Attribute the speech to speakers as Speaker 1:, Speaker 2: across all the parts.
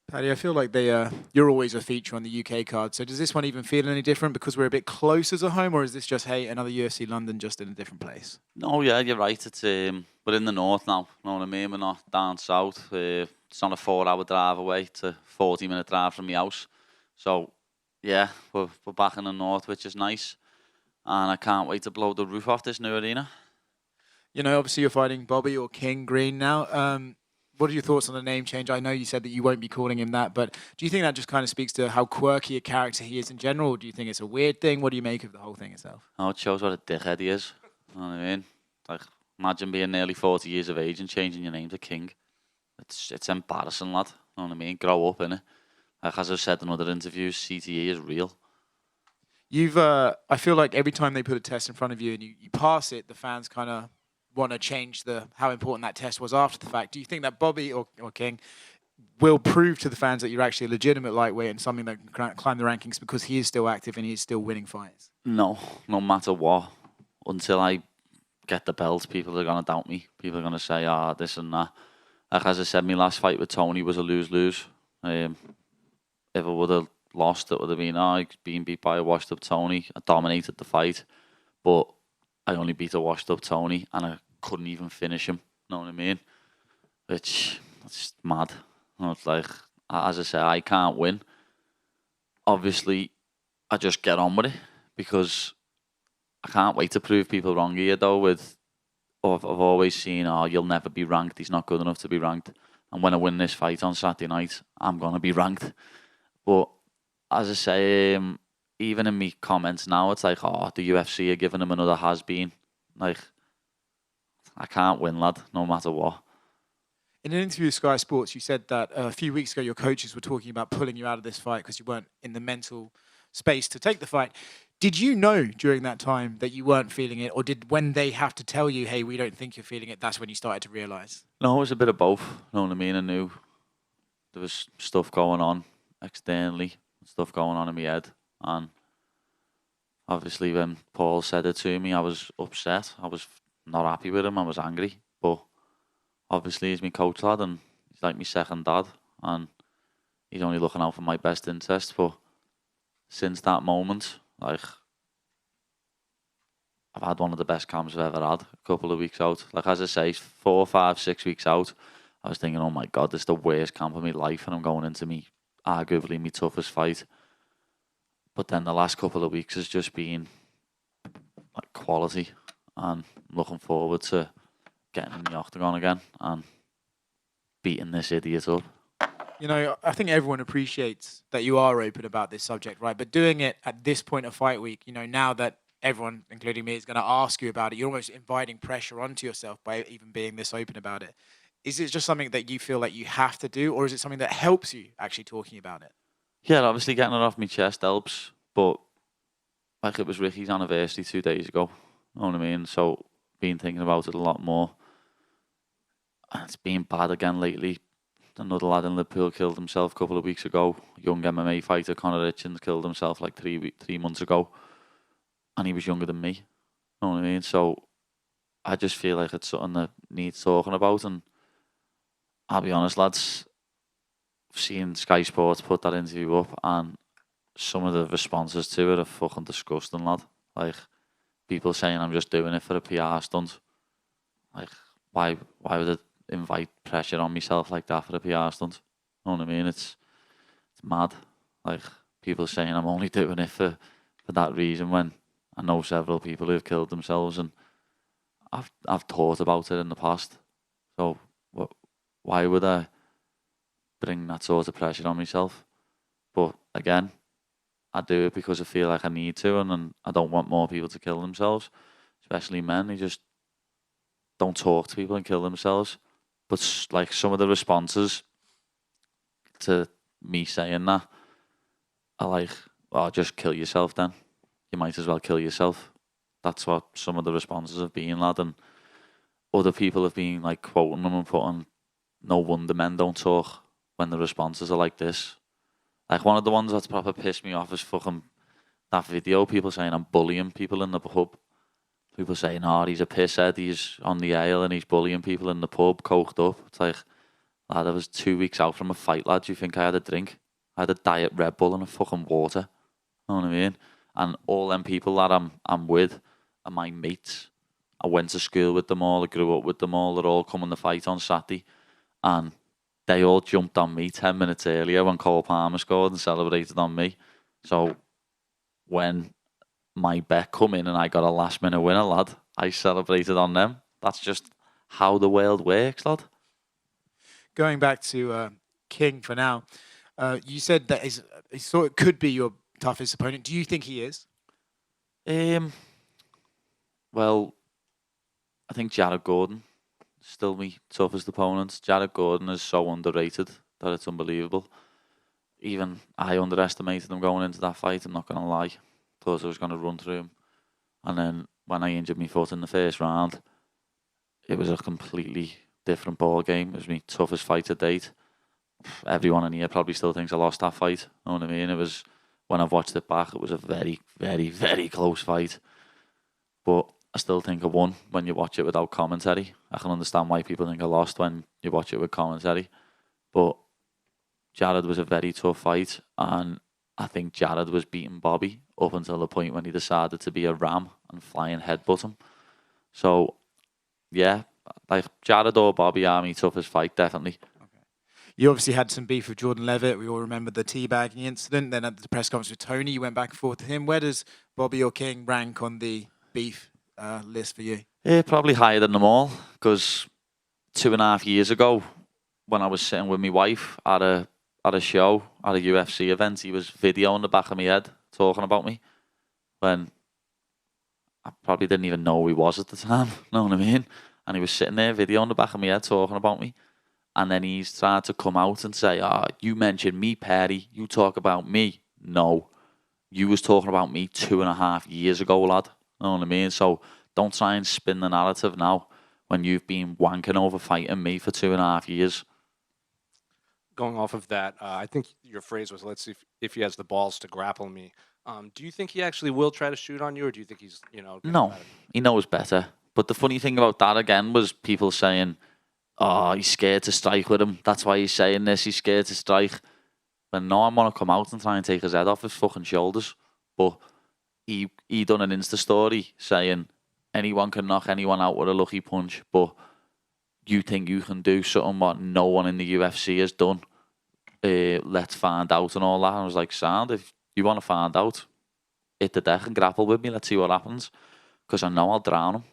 Speaker 1: Paddy, I feel like you're always a feature on the UK card. So does this one even feel any different because we're a bit closer to home, or is this just hey another UFC London just in a different place?
Speaker 2: No, yeah, you're right. We're in the north now. Know what I mean? We're not down south. It's not a 4 hour drive away. It's a 40-minute drive from my house. So yeah, we're back in the north, which is nice. And I can't wait to blow the roof off this new arena.
Speaker 1: Obviously you're fighting Bobby or King Green now. What are your thoughts on the name change? I know you said that you won't be calling him that, but do you think that just kind of speaks to how quirky a character he is in general? Or do you think it's a weird thing? What do you make of the whole thing itself?
Speaker 2: Oh, it shows what a dickhead he is. Know what I mean? Like, imagine being nearly 40 years of age and changing your name to King. It's embarrassing, lad. Know what I mean? Grow up, innit? Like, as I've said in other interviews, CTE is real.
Speaker 1: I feel like every time they put a test in front of you and you pass it, the fans kind of want to change how important that test was after the fact. Do you think that Bobby or King will prove to the fans that you're actually a legitimate lightweight and something that can climb the rankings because he is still active and he is still winning fights?
Speaker 2: No, no matter what. Until I get the belt, people are going to doubt me. People are going to say, this and that. Like, as I said, my last fight with Tony was a lose-lose. If I would have lost, it would have been, being beat by a washed-up Tony. I dominated the fight, but I only beat a washed-up Tony, and I couldn't even finish him. Know what I mean? Which, it's mad. It's like, as I say, I can't win. Obviously, I just get on with it, because I can't wait to prove people wrong here, though. I've always seen, you'll never be ranked. He's not good enough to be ranked. And when I win this fight on Saturday night, I'm going to be ranked. But as I say, even in me comments now, it's like, the UFC are giving him another has-been. Like, I can't win, lad, no matter what.
Speaker 1: In an interview with Sky Sports, you said that a few weeks ago your coaches were talking about pulling you out of this fight because you weren't in the mental space to take the fight. Did you know during that time that you weren't feeling it, or did when they have to tell you, hey, we don't think you're feeling it, that's when you started to realise?
Speaker 2: No, it was a bit of both. You know what I mean? I knew there was stuff going on externally, stuff going on in my head. And obviously when Paul said it to me, I was upset. I was not happy with him. I was angry. But obviously he's my coach, lad, and he's like my second dad. And he's only looking out for my best interest. But since that moment, like, I've had one of the best camps I've ever had. A couple of weeks out, like, as I say, 4, 5, 6 weeks out, I was thinking, oh my God, this is the worst camp of my life, and I'm going into arguably my toughest fight. But then the last couple of weeks has just been like quality, and I'm looking forward to getting in the octagon again and beating this idiot up.
Speaker 1: I think everyone appreciates that you are open about this subject, right? But doing it at this point of fight week, now that everyone, including me, is going to ask you about it, you're almost inviting pressure onto yourself by even being this open about it. Is it just something that you feel like you have to do, or is it something that helps you actually talking about it?
Speaker 2: Yeah, obviously getting it off my chest helps, but like, it was Ricky's anniversary 2 days ago. You know what I mean? So, been thinking about it a lot more. And it's been bad again lately. Another lad in Liverpool killed himself a couple of weeks ago. Young MMA fighter Conor Hitchens killed himself like 3 months ago. And he was younger than me. You know what I mean? So I just feel like it's something that needs talking about. And I'll be honest, lads, I've seen Sky Sports put that interview up, and some of the responses to it are fucking disgusting, lad. Like, people saying I'm just doing it for a PR stunt. Like, why would it invite pressure on myself like that for a PR stunt? You know what I mean? It's mad. Like, people saying I'm only doing it for that reason, when I know several people who've killed themselves, and I've thought about it in the past. So why would I bring that sort of pressure on myself? But again, I do it because I feel like I need to, and I don't want more people to kill themselves, especially men. They just don't talk to people and kill themselves. But like, some of the responses to me saying that are like, well, just kill yourself then. You might as well kill yourself. That's what some of the responses have been, lad. And other people have been like quoting them and putting, no wonder men don't talk when the responses are like this. Like, one of the ones that's proper pissed me off is fucking that video. People saying I'm bullying people in the pub. People saying, he's a pisshead, he's on the ale and he's bullying people in the pub, coked up. It's like, Lad, I was 2 weeks out from a fight, lad. Do you think I had a drink? I had a diet Red Bull and a fucking water. You know what I mean? And all them people that I'm with are my mates. I went to school with them all. I grew up with them all. They're all coming to fight on Saturday. And they all jumped on me 10 minutes earlier when Cole Palmer scored and celebrated on me. So when my bet come in and I got a last minute winner, lad, I celebrated on them. That's just how the world works, lad.
Speaker 1: Going back to King for now, you said that he thought it could be your toughest opponent. Do you think he is?
Speaker 2: Well, I think Jared Gordon still my toughest opponent. Jared Gordon is so underrated that it's unbelievable. Even I underestimated him going into that fight, I'm not going to lie. Thought I was going to run through him. And then when I injured my foot in the first round, it was a completely different ball game. It was my toughest fight to date. Everyone in here probably still thinks I lost that fight. You know what I mean? It was, when I've watched it back, it was a very, very, very close fight. But I still think I won when you watch it without commentary. I can understand why people think I lost when you watch it with commentary. But Jared was a very tough fight, and I think Jared was beating Bobby up until the point when he decided to be a ram and flying headbutt him. So, yeah, like Jared or Bobby are my toughest fight, definitely.
Speaker 1: You obviously had some beef with Jordan Levitt. We all remember the teabagging incident. Then at the press conference with Tony, you went back and forth to him. Where does Bobby or King rank on the beef list for you?
Speaker 2: Yeah, probably higher than them all, because 2.5 years ago, when I was sitting with my wife at a show, at a UFC event, he was videoing the back of my head, talking about me, when I probably didn't even know who he was at the time, know what I mean? And he was sitting there videoing the back of my head, talking about me. And then he's tried to come out and say, you mentioned me, Paddy. You talk about me. No. You was talking about me 2.5 years ago, lad. You know what I mean? So don't try and spin the narrative now when you've been wanking over fighting me for 2.5 years.
Speaker 3: Going off of that, I think your phrase was, let's see if he has the balls to grapple me. Do you think he actually will try to shoot on you, or do you think he's,
Speaker 2: No, he knows better. But the funny thing about that, again, was people saying, he's scared to strike with him. That's why he's saying this. He's scared to strike. And no, I'm going to come out and try and take his head off his fucking shoulders. But he done an Insta story saying anyone can knock anyone out with a lucky punch, but you think you can do something what no one in the UFC has done. Let's find out and all that. And I was like, sound, if you want to find out, hit the deck and grapple with me. Let's see what happens. Because I know I'll drown him.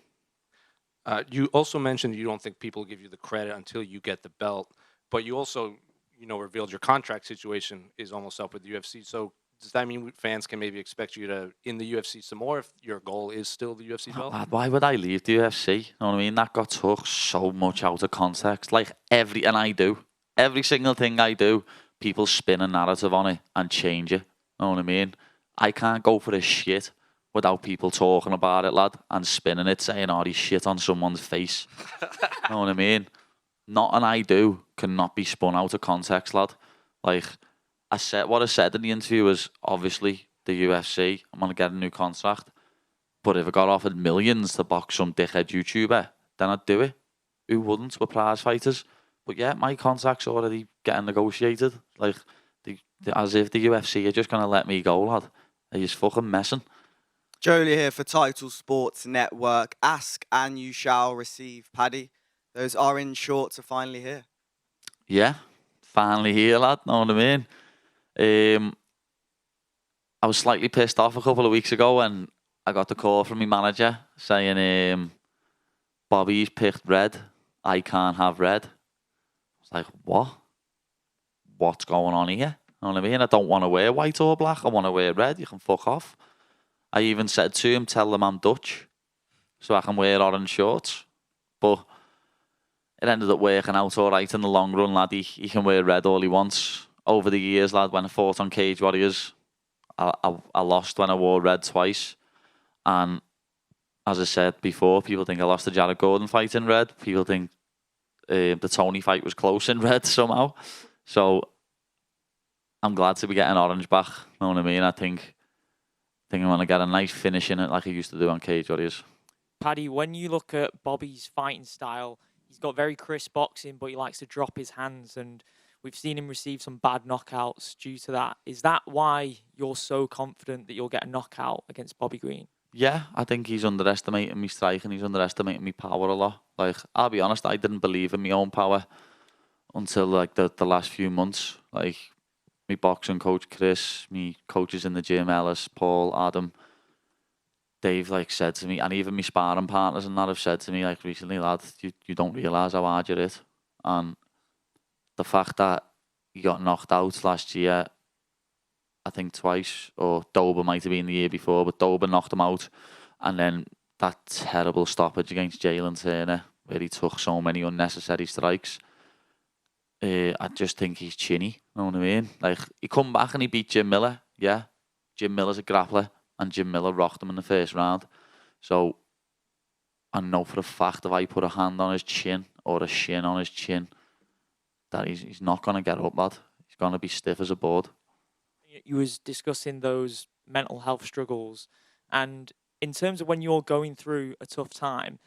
Speaker 3: You also mentioned you don't think people give you the credit until you get the belt, but you also, revealed your contract situation is almost up with the UFC. So does that mean fans can maybe expect you to in the UFC some more if your goal is still the UFC belt?
Speaker 2: Why would I leave the UFC? You know what I mean? That got took so much out of context. Like every single thing I do, people spin a narrative on it and change it. You know what I mean? I can't go for a shit without people talking about it, lad, and spinning it, saying, he's shit on someone's face. You know what I mean? Nothing I do cannot be spun out of context, lad. Like, what I said in the interview was, obviously, the UFC, I'm going to get a new contract. But if I got offered millions to box some dickhead YouTuber, then I'd do it. Who wouldn't? We're prize fighters. But yeah, my contract's already getting negotiated. Like, as if the UFC are just going to let me go, lad. They're just fucking messing.
Speaker 4: Jolie here for Title Sports Network. Ask and you shall receive, Paddy. Those orange shorts are finally here.
Speaker 2: Yeah, finally here, lad. Know what I mean? I was slightly pissed off a couple of weeks ago when I got the call from my manager saying, Bobby's picked red. I can't have red. I was like, what? What's going on here? Know what I mean? I don't want to wear white or black. I want to wear red. You can fuck off. I even said to him, tell them I'm Dutch so I can wear orange shorts. But it ended up working out all right in the long run, lad. He can wear red all he wants. Over the years, lad, when I fought on Cage Warriors, I lost when I wore red twice. And as I said before, people think I lost the Jared Gordon fight in red. People think the Tony fight was close in red somehow. So I'm glad to be getting orange back. Know what I mean? I think I'm going to get a nice finish in it like I used to do on Cage Warriors.
Speaker 5: Paddy, when you look at Bobby's fighting style, he's got very crisp boxing, but he likes to drop his hands, and we've seen him receive some bad knockouts due to that. Is that why you're so confident that you'll get a knockout against Bobby Green?
Speaker 2: Yeah, I think he's underestimating me strike and he's underestimating me power a lot. Like, I'll be honest, I didn't believe in my own power until like the last few months. Like, me boxing coach Chris, me coaches in the gym, Ellis, Paul, Adam, they've like said to me, and even my sparring partners and that have said to me like recently, lad, you don't realise how hard you're hit. And the fact that you got knocked out last year, I think twice, or Dober might have been the year before, but Dober knocked him out. And then that terrible stoppage against Jalen Turner, where he took so many unnecessary strikes. I just think he's chinny, you know what I mean? Like, he come back and he beat Jim Miller, yeah. Jim Miller's a grappler, and Jim Miller rocked him in the first round. So, I know for a fact if I put a hand on his chin, or a shin on his chin, that he's not going to get up, lad. He's going to be stiff as a board.
Speaker 5: You was discussing those mental health struggles, and in terms of when you're going through a tough time,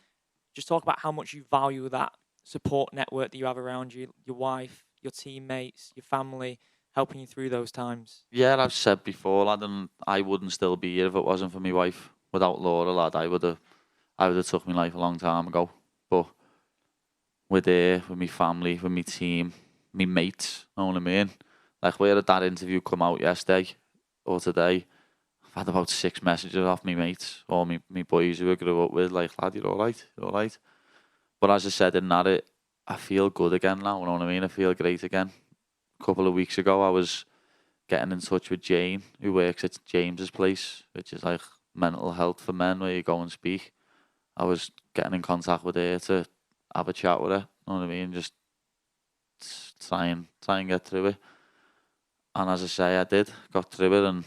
Speaker 5: just talk about how much you value that support network that you have around you, your wife, your teammates, your family, helping you through those times.
Speaker 2: Yeah, I've said before, lad, and I wouldn't still be here if it wasn't for my wife. Without Laura, lad, I would have took my life a long time ago. But with her, with my family, with my team, my mates, you know what I mean? Like, where did that interview come out yesterday or today? I've had about 6 messages off my mates or my boys who I grew up with, like, lad, you're all right, you're all right. But as I said in that, I feel good again now, you know what I mean? I feel great again. A couple of weeks ago, I was getting in touch with Jane, who works at James's place, which is like mental health for men, where you go and speak. I was getting in contact with her to have a chat with her, you know what I mean? Just try and get through it. And as I say, I did, got through it, and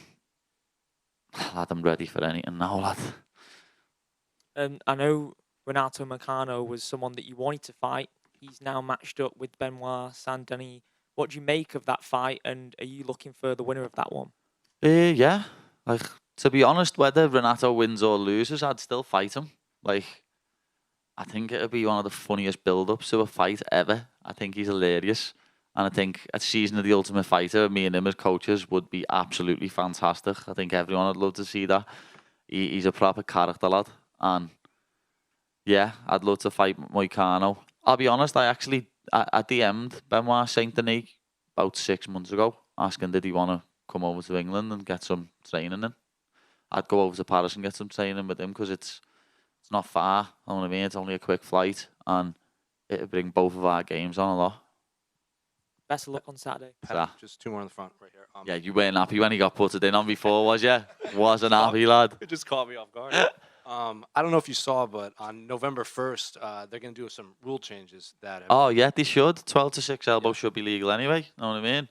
Speaker 2: lad, I'm ready for anything now, lad.
Speaker 5: I know Renato Moicano was someone that you wanted to fight. He's now matched up with Benoit Saint-Denis. What do you make of that fight, and are you looking for the winner of that one?
Speaker 2: Yeah, like, to be honest, whether Renato wins or loses, I'd still fight him. Like, I think it'd be one of the funniest build-ups to a fight ever. I think he's hilarious. And I think a season of The Ultimate Fighter, me and him as coaches, would be absolutely fantastic. I think everyone would love to see that. He's a proper character, lad. And yeah, I'd love to fight Moicano. I'll be honest, I DM'd Benoit Saint-Denis about 6 months ago, asking did he want to come over to England and get some training in. I'd go over to Paris and get some training with him, because it's not far, you know what I mean? It's only a quick flight, and it'd bring both of our games on a lot.
Speaker 5: Best of luck on Saturday.
Speaker 2: So,
Speaker 3: Just 2 more in the front right here.
Speaker 2: yeah, you weren't happy when he got put it in on before, was you? Wasn't happy, lad.
Speaker 3: It just caught me off guard. I don't know if you saw, but on November 1st, they're going to do some rule changes that.
Speaker 2: Oh, yeah, they should. 12 to 6 elbow should be legal anyway. You know what I mean?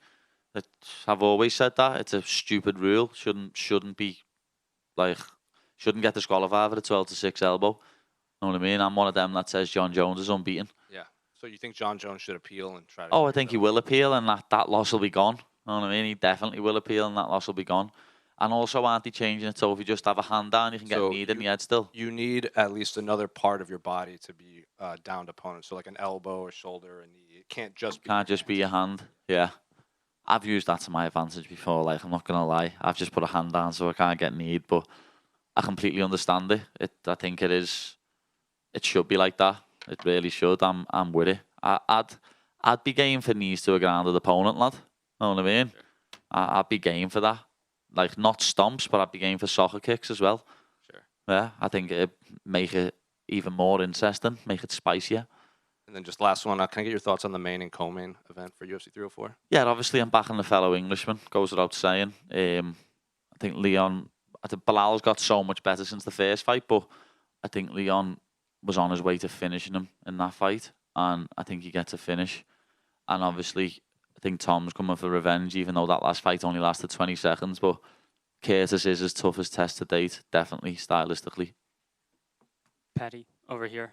Speaker 2: I've always said that. It's a stupid rule. Shouldn't be, like, shouldn't get disqualified for a 12 to 6 elbow. You know what I mean? I'm one of them that says John Jones is unbeaten.
Speaker 3: Yeah. So you think John Jones should appeal and try to?
Speaker 2: Oh, I think he will appeal, and that loss will be gone. You know what I mean? He definitely will appeal, and that loss will be gone. And also, aren't they changing it so if you just have a hand down, you can get kneed in the head still?
Speaker 3: You need at least another part of your body to be downed opponent. So like an elbow, a shoulder, a knee. It can't just be
Speaker 2: your hand. Yeah. I've used that to my advantage before. Like, I'm not going to lie. I've just put a hand down so I can't get kneed, but I completely understand it. I think it should be like that. It really should. I'm with it. I'd be game for knees to a grounded opponent, lad. Know what I mean?
Speaker 3: Sure.
Speaker 2: I'd be game for that. Like, not stomps, but I'd be game for soccer kicks as well.
Speaker 3: Sure.
Speaker 2: Yeah, I think it'd make it even more interesting, make it spicier.
Speaker 3: And then just last one, can I get your thoughts on the main and co-main event for UFC 304?
Speaker 2: Yeah, obviously I'm backing the fellow Englishman, goes without saying. I think Bilal's got so much better since the first fight, but I think Leon was on his way to finishing him in that fight, and I think he gets a finish. And obviously, I think Tom's coming for revenge, even though that last fight only lasted 20 seconds, but Curtis is his toughest test to date, definitely, stylistically.
Speaker 6: Paddy, over here.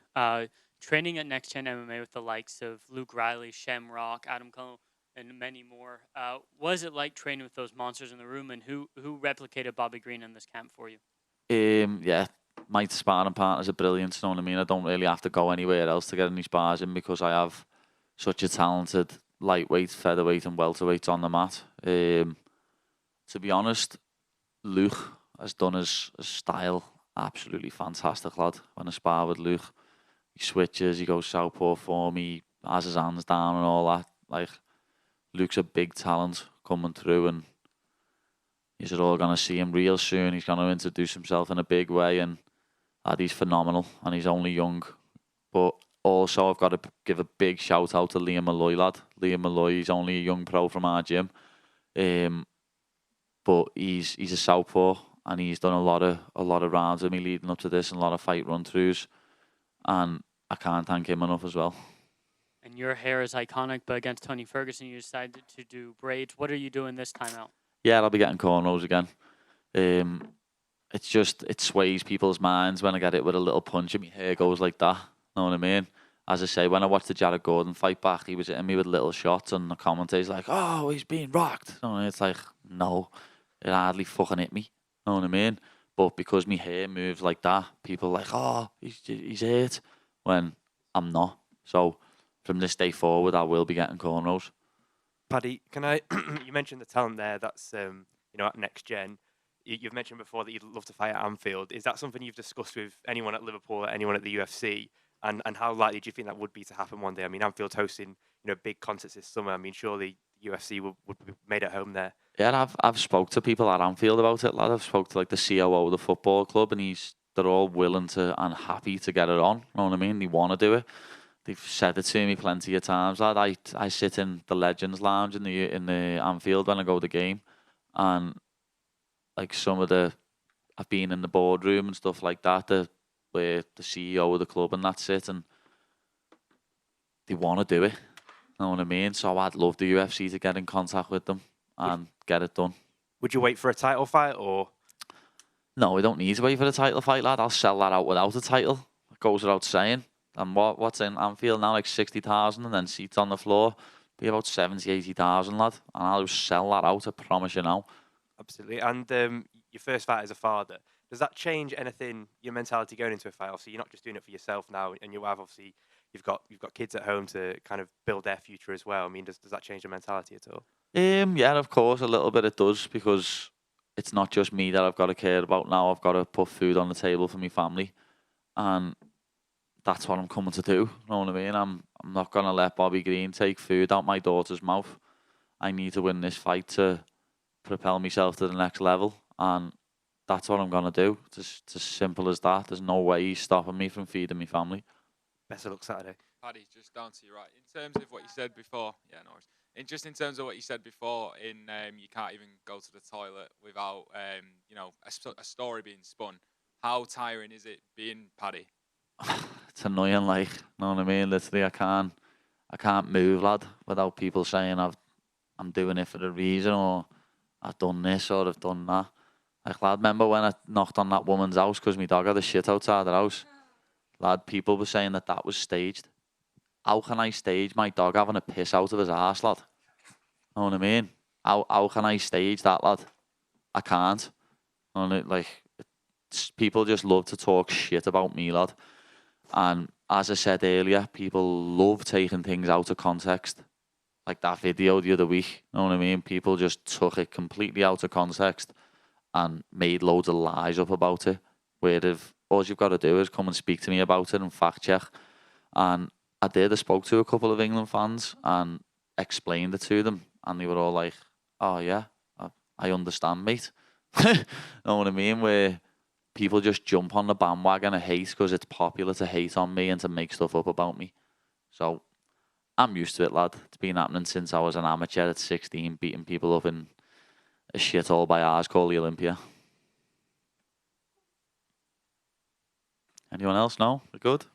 Speaker 6: Training at Next Gen MMA with the likes of Luke Riley, Shamrock, Adam Cole, and many more. What is it like training with those monsters in the room, and who replicated Bobby Green in this camp for you?
Speaker 2: Yeah, my sparring partners are brilliant, you know what I mean? I don't really have to go anywhere else to get any spars in because I have such a talented lightweight, featherweight and welterweight on the mat. To be honest, Luke has done his style absolutely fantastic, lad. When I spar with Luke, he switches, he goes southpaw for me, he has his hands down and all that. Like, Luke's a big talent coming through, and you're all going to see him real soon. He's going to introduce himself in a big way, and he's phenomenal, and he's only young. But also, I've got to give a big shout out to Liam Malloy, lad. Liam Malloy, he's only a young pro from our gym, but he's a southpaw, and he's done a lot of rounds with me leading up to this, and a lot of fight run throughs, and I can't thank him enough as well.
Speaker 6: And your hair is iconic, but against Tony Ferguson, you decided to do braids. What are you doing this time out?
Speaker 2: Yeah, I'll be getting cornrows again. It sways people's minds when I get it with a little punch and my hair goes like that. Know what I mean? As I say, when I watched the Jared Gordon fight back, he was hitting me with little shots, and the commentator's like, "Oh, he's being rocked." And it's like, no, it hardly fucking hit me. Know what I mean? But because my hair moves like that, people are like, "Oh, he's hurt," when I'm not. So from this day forward, I will be getting cornrows.
Speaker 7: Paddy, can I? You mentioned the talent there. That's at Next Gen. You've mentioned before that you'd love to fight at Anfield. Is that something you've discussed with anyone at Liverpool or anyone at the UFC? And how likely do you think that would be to happen one day? I mean, Anfield's hosting big concerts this summer. I mean, surely UFC would be made at home there.
Speaker 2: Yeah, I've spoke to people at Anfield about it, lad. I've spoke to like the COO of the football club, and they're all willing to and happy to get it on. You know what I mean? They want to do it. They've said it to me plenty of times, lad. I sit in the Legends Lounge in the Anfield when I go to the game, and like I've been in the boardroom and stuff like that, where the CEO of the club and that's it, and they want to do it. You know what I mean? So I'd love the UFC to get in contact with them and get it done.
Speaker 7: Would you wait for a title fight, or?
Speaker 2: No, we don't need to wait for the title fight, lad. I'll sell that out without a title. It goes without saying. And what's in Anfield now, like 60,000, and then seats on the floor, be about 70, 80,000, lad. And I'll just sell that out, I promise you now.
Speaker 7: Absolutely. And your first fight as a father, does that change anything, your mentality going into a fight? Obviously, you're not just doing it for yourself now, and you have, obviously, you've got kids at home to kind of build their future as well. I mean, does that change your mentality at all?
Speaker 2: Yeah, of course, a little bit it does, because it's not just me that I've got to care about now. I've got to put food on the table for my family, and that's what I'm coming to do. You know what I mean? I'm not going to let Bobby Green take food out my daughter's mouth. I need to win this fight to propel myself to the next level, and that's what I'm going to do. It's as simple as that. There's no way he's stopping me from feeding my family.
Speaker 7: Best of luck Saturday.
Speaker 8: Paddy, just down to you, right? In terms of what you said before, in terms of what you said before, you can't even go to the toilet without, a story being spun. How tiring is it being Paddy?
Speaker 2: It's annoying, like, you know what I mean? Literally, I can't move, lad, without people saying I'm doing it for a reason, or I've done this, or I've done that. Like, lad, remember when I knocked on that woman's house because my dog had a shit outside her house? Lad, people were saying that was staged. How can I stage my dog having a piss out of his arse, lad? You know what I mean? How can I stage that, lad? I can't. People just love to talk shit about me, lad. And as I said earlier, people love taking things out of context. Like that video the other week, you know what I mean? People just took it completely out of context and made loads of lies up about it. Where if all you've got to do is come and speak to me about it and fact check. And I spoke to a couple of England fans and explained it to them. And they were all like, "Oh yeah, I understand, mate." You know what I mean? Where people just jump on the bandwagon of hate because it's popular to hate on me and to make stuff up about me. So I'm used to it, lad. It's been happening since I was an amateur at 16, beating people up in a shithole by ours called the Olympia. Anyone else? No? We're good?